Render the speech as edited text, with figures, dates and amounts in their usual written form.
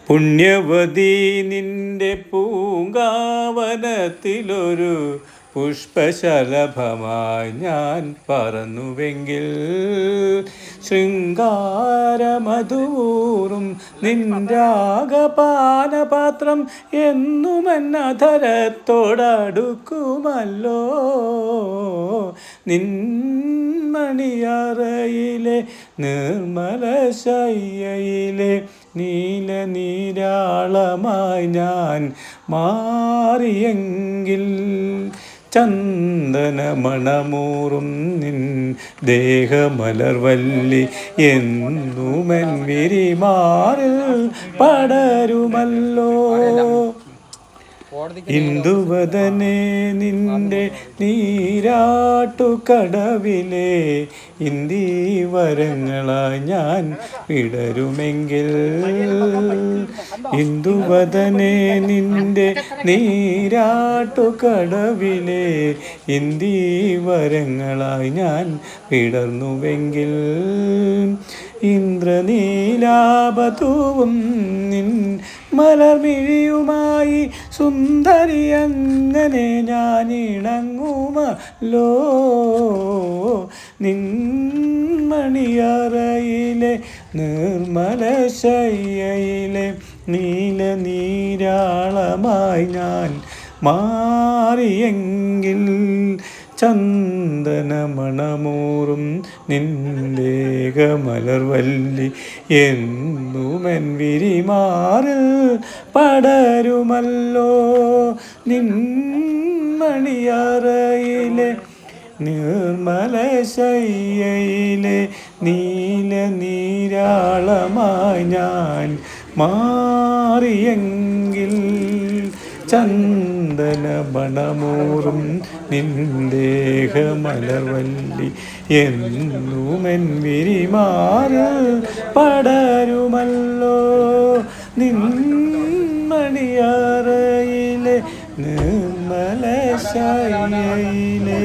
പുണ്യവതി നിന്റെ പൂങ്കാവനത്തിലൊരു പുഷ്പശലഭമായി ഞാൻ പറന്നുവെങ്കിൽ ശൃംഗാരമധൂറും നിൻരാഗപാനപാത്രം എന്നുമെന്നധരത്തോടടുക്കുമല്ലോ. നിൻമണിയറയിലെ നിർമ്മല ശയ്യയിലെ നീല നീരാളമായി ഞാൻ മാറിയെങ്കിൽ ചന്ദനമണമൂറും നിൻ ദേഹമലർവല്ലി എന്നുമെൻ വിരിമാറിൽ പടരുമല്ലോ. ഇന്ദുവദനെ നിന്റെ നീരാട്ടുകടവിലെ ഇന്ദീവരങ്ങളായി ഞാൻ വിടരുമെങ്കിൽ ഇന്ദുവദനെ നിന്റെ നീരാട്ടുകടവിലെ ഇന്ദീവരങ്ങളായി ഞാൻ വിടർന്നുവെങ്കിൽ ഇന്ദ്രനീലാപതൂവും നിൻ മലർമിഴിയുമായി സുന്ദരി അങ്ങനെ ഞാൻ ഇണങ്ങുമല്ലോ. നിൻമണിയറയിലെ നിർമ്മല ശയ്യയിലെ നീല നീരാളമായി ഞാൻ മാറിയെങ്കിൽ ചന്ദനമണമൂറും നിൻദേഹമലർവല്ലി എന്നുമെൻ വിരിമാറിൽ പടരുമല്ലോ. നിൻമണിയറയിലെ നിർമ്മല ശയ്യയിലെ നീല നീരാളമായി ഞാൻ മാറിയെങ്കിൽ ചന്ദനമണമൂറും നിൻദേഹമലർവല്ലി എന്നുമെൻ വിരിമാറിൽ പടരുമല്ലോ. നിൻമണിയറയിലെ നിർമ്മല ശയ്യയിലെ